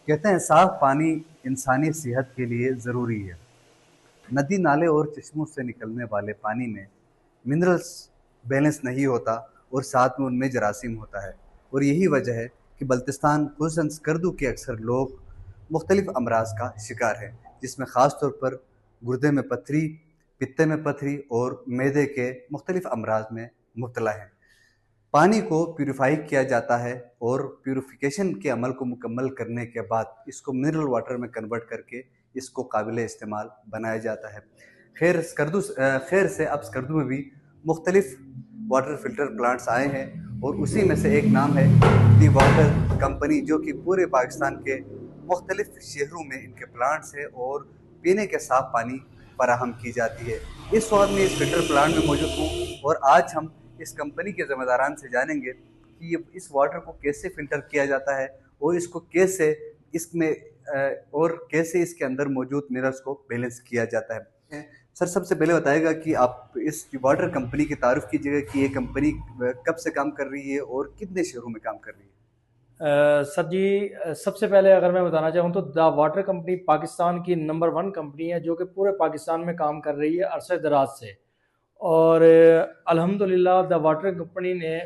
कहते हैं साफ पानी इंसानी सेहत के लिए ज़रूरी है। नदी नाले और चश्मों से निकलने वाले पानी में मिनरल्स बैलेंस नहीं होता और साथ में उनमें जरासीम होता है। और यही वजह है कि बल्तिस्तान खुसूसन स्कर्दू के अक्सर लोग मुख्तलिफ अमराज का शिकार हैं, जिसमें ख़ास तौर पर गुर्दे में पथरी, पित्ते में पथरी और मैदे के मुख्तलिफ अमराज में मुब्तला हैं। पानी को प्यूरिफाई किया जाता है और प्यूरिफिकेशन के अमल को मुकम्मल करने के बाद इसको मिनरल वाटर में कन्वर्ट करके इसको काबिल इस्तेमाल बनाया जाता है। खैर से अब स्कर्दू में भी मुख्तलिफ वाटर फिल्टर प्लांट्स आए हैं और उसी में से एक नाम है दी वाटर कंपनी, जो कि पूरे पाकिस्तान के मुख्तलिफ शहरों में इनके प्लांट्स हैं और पीने के साफ पानी फराहम की जाती है। इस वक्त मैं इस फिल्टर प्लांट में मौजूद हूँ और आज हम इस कंपनी के ज़िम्मेदारान से जानेंगे कि ये इस वाटर को कैसे फ़िल्टर किया जाता है और इसको कैसे इसमें और कैसे इसके अंदर मौजूद मिनरल्स को बैलेंस किया जाता है। सर, सबसे पहले बताएगा कि आप इस वाटर कंपनी की तारीफ़ कीजिएगा कि ये कंपनी कब से काम कर रही है और कितने शहरों में काम कर रही है। सर जी, सबसे पहले अगर मैं बताना चाहूँ तो द वाटर कंपनी पाकिस्तान की नंबर 1 कंपनी है जो कि पूरे पाकिस्तान में काम कर रही है अरसे दराज से। और अल्हम्दुलिल्लाह द वाटर कंपनी ने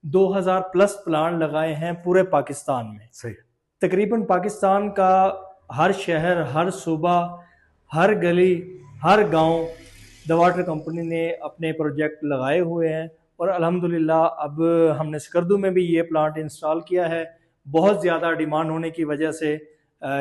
2000 प्लस प्लांट लगाए हैं पूरे पाकिस्तान में। सही। तकरीबन पाकिस्तान का हर शहर, हर सूबा, हर गली, हर गांव द वाटर कंपनी ने अपने प्रोजेक्ट लगाए हुए हैं। और अल्हम्दुलिल्लाह अब हमने स्कर्दू में भी ये प्लांट इंस्टॉल किया है। बहुत ज़्यादा डिमांड होने की वजह से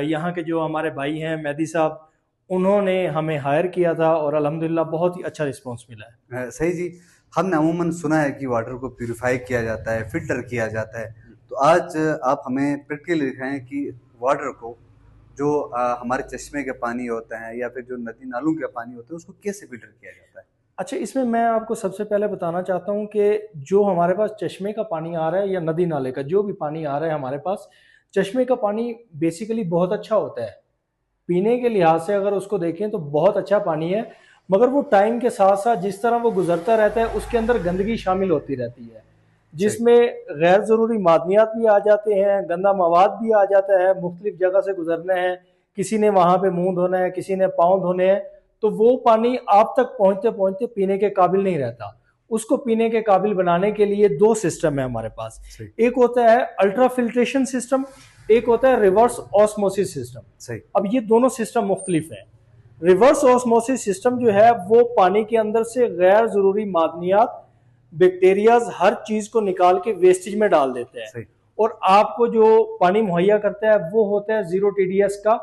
यहाँ के जो हमारे भाई हैं मेहदी साहब, उन्होंने हमें हायर किया था और अल्हम्दुलिल्लाह बहुत ही अच्छा रिस्पांस मिला है। सही जी। हमने अमूमन सुना है कि वाटर को प्यूरिफाई किया जाता है, फिल्टर किया जाता है। तो आज आप हमें प्रैक्टिकली दिखाएं कि वाटर को जो हमारे चश्मे के पानी होते हैं या फिर जो नदी नालों के पानी होते हैं उसको कैसे फिल्टर किया जाता है। अच्छा, इसमें मैं आपको सबसे पहले बताना चाहता हूँ कि जो हमारे पास चश्मे का पानी आ रहा है या नदी नाले का जो भी पानी आ रहा है हमारे पास, चश्मे का पानी बेसिकली बहुत अच्छा होता है पीने के लिहाज से। अगर उसको देखें तो बहुत अच्छा पानी है, मगर वो टाइम के साथ साथ जिस तरह वो गुजरता रहता है उसके अंदर गंदगी शामिल होती रहती है, जिसमें गैर ज़रूरी मादनियात भी आ जाते हैं, गंदा मवाद भी आ जाता है। मुख्तलिफ जगह से गुजरना है, किसी ने वहाँ पे मुंह धोना है, किसी ने पाँव धोने हैं, तो वो पानी आप तक पहुँचते पहुँचते पीने के काबिल नहीं रहता। उसको पीने के काबिल बनाने के लिए 2 सिस्टम है हमारे पास। एक होता है अल्ट्रा फिल्ट्रेशन सिस्टम, एक होता है रिवर्स ऑस्मोसिस सिस्टम। अब ये दोनों सिस्टम मुख्तलिफ हैं। रिवर्स ऑस्मोसिस सिस्टम जो है वो पानी के अंदर से गैर जरूरी मादनियात, बैक्टीरियाज, हर चीज को निकाल के वेस्टेज में डाल देते हैं और आपको जो पानी मुहैया करता है वो होता है 0 TDS का,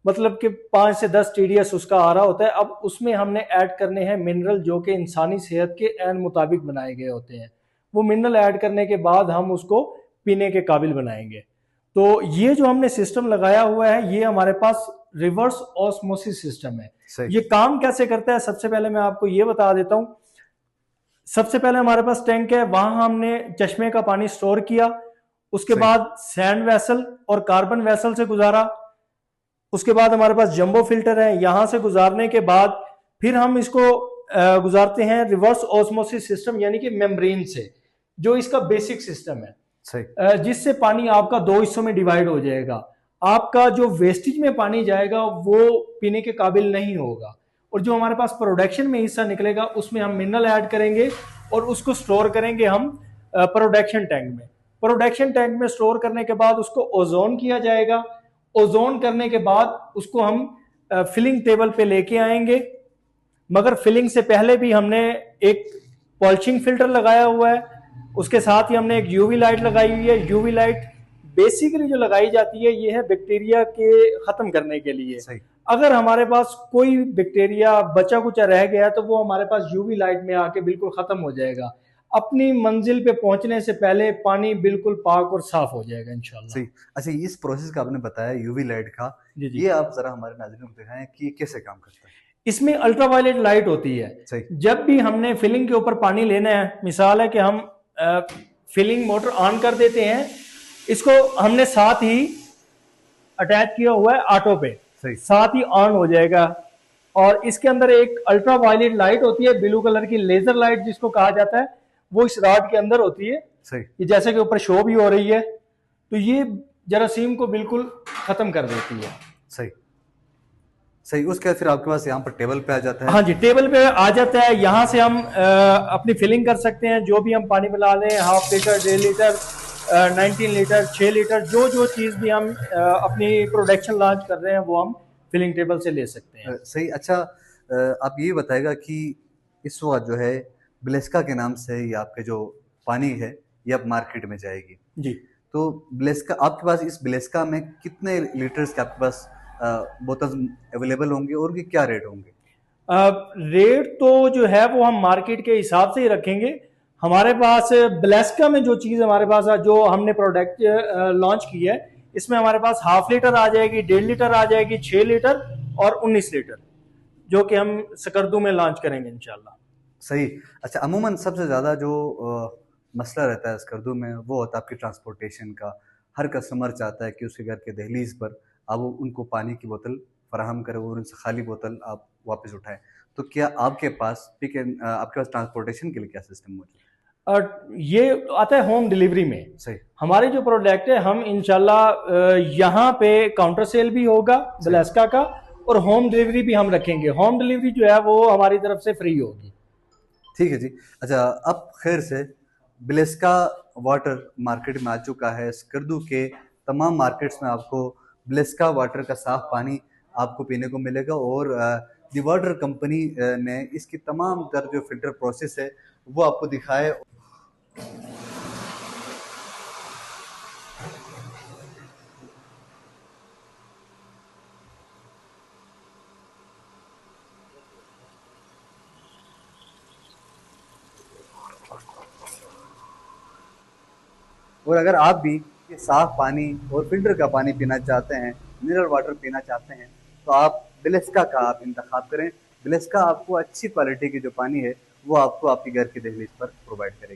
मतलब कि 5 से 10 TDS उसका आ रहा होता है। अब उसमें हमने ऐड करने हैं मिनरल जो कि इंसानी सेहत के ऐन मुताबिक बनाए गए होते हैं। वो मिनरल ऐड करने के बाद हम उसको पीने के काबिल बनाएंगे। तो ये जो हमने सिस्टम लगाया हुआ है ये हमारे पास रिवर्स ऑस्मोसिस सिस्टम है। ये काम कैसे करता है, सबसे पहले मैं आपको ये बता देता हूं। सबसे पहले हमारे पास टैंक है, वहां हमने चश्मे का पानी स्टोर किया। उसके बाद सैंड वेसल और कार्बन वेसल से गुजारा। उसके बाद हमारे पास जंबो फिल्टर है, यहां से गुजारने के बाद फिर हम इसको गुजारते हैं रिवर्स ऑस्मोसिस सिस्टम यानी कि मेम्ब्रेन से, जो इसका बेसिक सिस्टम है, जिससे पानी आपका 2 हिस्सों में डिवाइड हो जाएगा। आपका जो वेस्टेज में पानी जाएगा वो पीने के काबिल नहीं होगा और जो हमारे पास प्रोडक्शन में हिस्सा निकलेगा उसमें हम मिनरल ऐड करेंगे और उसको स्टोर करेंगे हम प्रोडक्शन टैंक में। प्रोडक्शन टैंक में स्टोर करने के बाद उसको ओजोन किया जाएगा। ओजोन करने के बाद उसको हम फिलिंग टेबल पे लेके आएंगे, मगर फिलिंग से पहले भी हमने एक पॉलिशिंग फिल्टर लगाया हुआ है। उसके साथ ही हमने एक यूवी लाइट लगाई हुई है। यूवी लाइट बेसिकली जो लगाई जाती है ये है बैक्टीरिया के खत्म करने के लिए। अगर हमारे पास कोई बैक्टीरिया बचा कुचा रह गया तो वो हमारे पास यूवी लाइट में आके बिल्कुल खत्म हो जाएगा। अपनी मंजिल पे पहुंचने से पहले पानी बिल्कुल पाक और साफ हो जाएगा इंशाल्लाह। अच्छा, इस प्रोसेस का आपने बताया यूवी लाइट का, ये आप जरा हमारे नाज़रीन को दिखाएं कि कैसे काम करता है। इसमें अल्ट्रावायलेट लाइट होती है। जब भी हमने फिलिंग के ऊपर पानी लेना है, मिसाल है कि हम फिलिंग मोटर ऑन कर देते हैं, इसको हमने साथ ही अटैच किया हुआ है ऑटो पे, साथ ही ऑन हो जाएगा। और इसके अंदर एक अल्ट्रावायलेट लाइट होती है, ब्लू कलर की लेजर लाइट जिसको कहा जाता है, वो इस रॉड के अंदर होती है। ये जैसे कि ऊपर शो भी हो रही है। तो ये जरासीम को बिल्कुल ख़त्म कर देती है। सही सही। उसके बाद फिर आपके पास यहाँ पर टेबल पे आ जाता है। हाँ जी, टेबल पे आ जाता है। यहाँ से हम अपनी फिलिंग कर सकते हैं, जो भी हम पानी मिला लें, 1/2 लीटर, 1.5 लीटर, 19 लीटर, 6 लीटर, जो जो चीज़ भी हम अपनी प्रोडक्शन लॉन्च कर रहे हैं वो हम फिलिंग टेबल से ले सकते हैं। सही। अच्छा, आप ये बताएगा कि इस वक्त जो है ब्लेस्का के नाम से ये आपके जो पानी है ये अब मार्केट में जाएगी। जी। तो ब्लेस्का, आपके पास इस ब्लेस्का में कितने लीटर्स के आपके पास बोतल अवेलेबल होंगे और उनके क्या रेट होंगे? रेट तो जो है वो हम मार्केट के हिसाब से ही रखेंगे। हमारे पास ब्लेस्का में जो चीज़ हमारे पास जो हमने प्रोडक्ट लॉन्च की है, इसमें हमारे पास 1/2 लीटर आ जाएगी, 1.5 लीटर आ जाएगी, 6 लीटर और 19 लीटर, जो कि हम स्कर्दू में लॉन्च करेंगे इंशाल्लाह। सही। अच्छा, अमूमन सबसे ज़्यादा जो मसला रहता है स्कर्दू में वो होता है आपकी ट्रांसपोर्टेशन का। हर कस्टमर चाहता है कि उसके घर के दहलीज पर आप उनको पानी की बोतल फराहम करें और उनसे खाली बोतल आप वापस उठाएं। तो क्या आपके पास आपके पास ट्रांसपोर्टेशन के लिए क्या सिस्टम मौजूद है? ये आता है होम डिलीवरी में। सही हमारे जो प्रोडक्ट है हम इंशाल्लाह यहाँ पे काउंटर सेल भी होगा ब्लेस्का का, और होम डिलीवरी भी हम रखेंगे। होम डिलीवरी जो है वो हमारी तरफ से फ्री होगी। ठीक है जी। अच्छा, अब खैर से ब्लेस्का वाटर मार्केट में आ चुका है। स्कर्दू के तमाम मार्केट्स में आपको ब्लेस्का वाटर का साफ पानी आपको पीने को मिलेगा और दी वाटर कंपनी ने इसकी तमाम तर जो फिल्टर प्रोसेस है वो आपको दिखाए। और अगर आप भी ये साफ पानी और फिल्टर का पानी पीना चाहते हैं, मिनरल वाटर पीना चाहते हैं, तो आप ब्लेस्का का आप इंतखाब करें। ब्लेस्का आपको अच्छी क्वालिटी की जो पानी है वो आपको आपके घर की दहलीज पर प्रोवाइड करेगी।